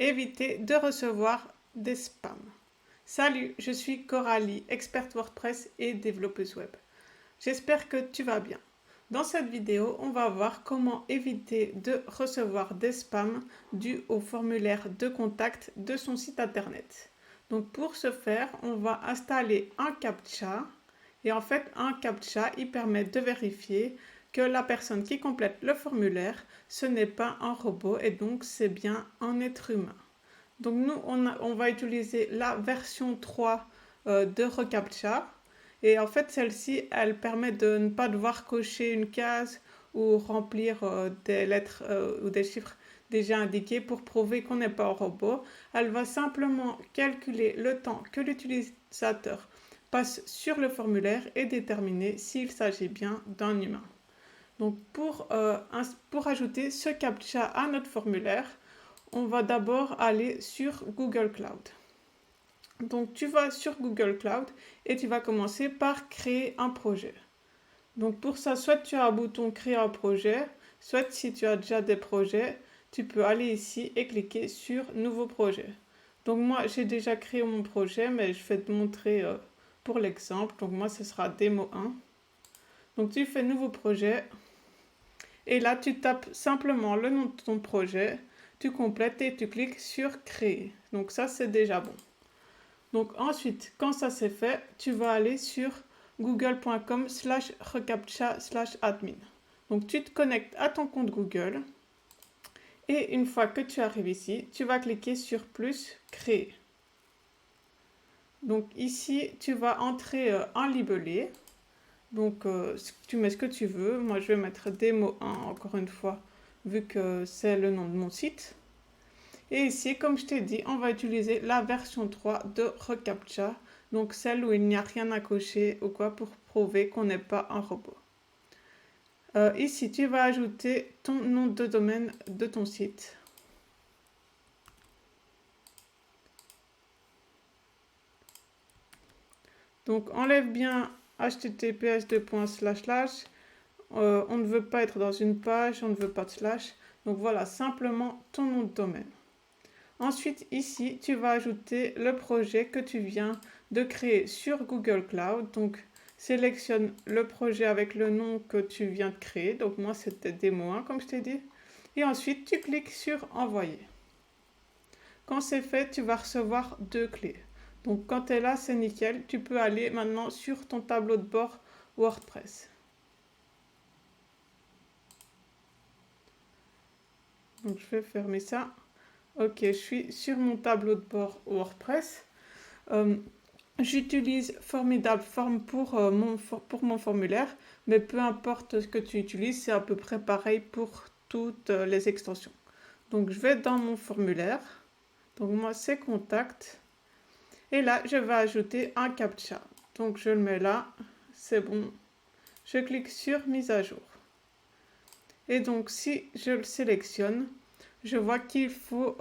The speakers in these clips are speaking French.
Éviter de recevoir des spams. Salut, je suis Coralie, experte WordPress et développeuse web. J'espère que tu vas bien. Dans cette vidéo, on va voir comment éviter de recevoir des spams dus au formulaire de contact de son site internet. Donc pour ce faire, on va installer un CAPTCHA. Et en fait, un CAPTCHA, il permet de vérifier que la personne qui complète le formulaire, ce n'est pas un robot et donc c'est bien un être humain. Donc nous, on va utiliser la version 3 de reCAPTCHA. Et en fait, celle-ci, elle permet de ne pas devoir cocher une case ou remplir des lettres ou des chiffres déjà indiqués pour prouver qu'on n'est pas un robot. Elle va simplement calculer le temps que l'utilisateur passe sur le formulaire et déterminer s'il s'agit bien d'un humain. Donc pour ajouter ce CAPTCHA à notre formulaire, on va d'abord aller sur Google Cloud. Donc tu vas sur Google Cloud et tu vas commencer par créer un projet. Donc pour ça, soit tu as un bouton créer un projet, soit si tu as déjà des projets, tu peux aller ici et cliquer sur nouveau projet. Donc moi j'ai déjà créé mon projet, mais je vais te montrer pour l'exemple. Donc moi ce sera démo 1. Donc tu fais nouveau projet. Et là, tu tapes simplement le nom de ton projet, tu complètes et tu cliques sur créer. Donc ça, c'est déjà bon. Donc ensuite, quand ça c'est fait, tu vas aller sur google.com/reCAPTCHA/admin. Donc tu te connectes à ton compte Google. Et une fois que tu arrives ici, tu vas cliquer sur plus, créer. Donc ici, tu vas entrer un libellé. Donc, tu mets ce que tu veux. Moi, je vais mettre démo 1, encore une fois, vu que c'est le nom de mon site. Et ici, comme je t'ai dit, on va utiliser la version 3 de reCAPTCHA, donc celle où il n'y a rien à cocher ou quoi pour prouver qu'on n'est pas un robot. Ici, tu vas ajouter ton nom de domaine de ton site. Donc, enlève bien https://. On ne veut pas être dans une page, on ne veut pas de slash. Donc voilà, simplement ton nom de domaine. Ensuite, ici, tu vas ajouter le projet que tu viens de créer sur Google Cloud. Donc, sélectionne le projet avec le nom que tu viens de créer. Donc, moi, c'était démo 1, comme je t'ai dit. Et ensuite, tu cliques sur envoyer. Quand c'est fait, tu vas recevoir 2 clés. Donc, quand tu es là, c'est nickel. Tu peux aller maintenant sur ton tableau de bord WordPress. Donc, je vais fermer ça. Ok, je suis sur mon tableau de bord WordPress. J'utilise Formidable Form pour mon formulaire, mais peu importe ce que tu utilises, c'est à peu près pareil pour toutes les extensions. Donc je vais dans mon formulaire, donc moi c'est contact, et là je vais ajouter un CAPTCHA. Donc je le mets là, c'est bon, je clique sur mise à jour. Et donc si je le sélectionne, je vois qu'il faut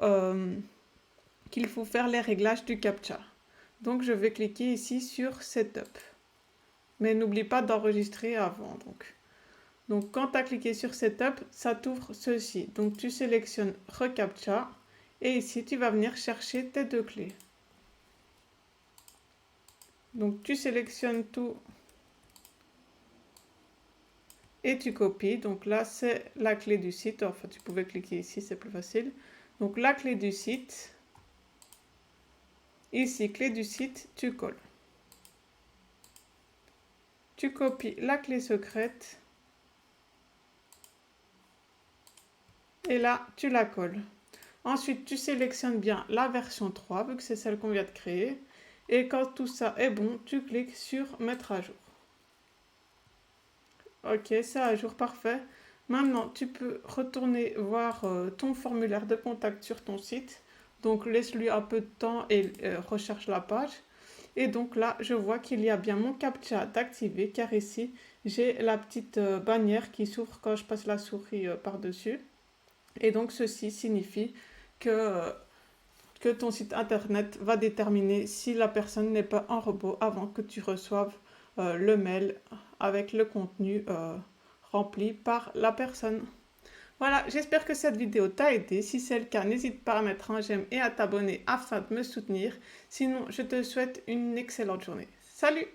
faire les réglages du CAPTCHA. Donc je vais cliquer ici sur Setup. Mais n'oublie pas d'enregistrer avant. Donc quand tu as cliqué sur Setup, ça t'ouvre ceci. Donc tu sélectionnes reCAPTCHA et ici tu vas venir chercher tes 2 clés. Donc tu sélectionnes tout et tu copies. Donc là c'est la clé du site. Enfin tu pouvais cliquer ici, c'est plus facile. Donc la clé du site. Ici clé du site, tu colles. Tu copies la clé secrète. Et là, tu la colles. Ensuite, tu sélectionnes bien la version 3, vu que c'est celle qu'on vient de créer. Et quand tout ça est bon, tu cliques sur mettre à jour. Ok, c'est à jour, parfait. Maintenant, tu peux retourner voir ton formulaire de contact sur ton site. Donc, laisse-lui un peu de temps et recherche la page. Et donc là, je vois qu'il y a bien mon CAPTCHA d'activer, car ici, j'ai la petite bannière qui s'ouvre quand je passe la souris par-dessus. Et donc ceci signifie que ton site internet va déterminer si la personne n'est pas un robot avant que tu reçoives le mail avec le contenu rempli par la personne. Voilà, j'espère que cette vidéo t'a aidé. Si c'est le cas, n'hésite pas à mettre un j'aime et à t'abonner afin de me soutenir. Sinon, je te souhaite une excellente journée. Salut!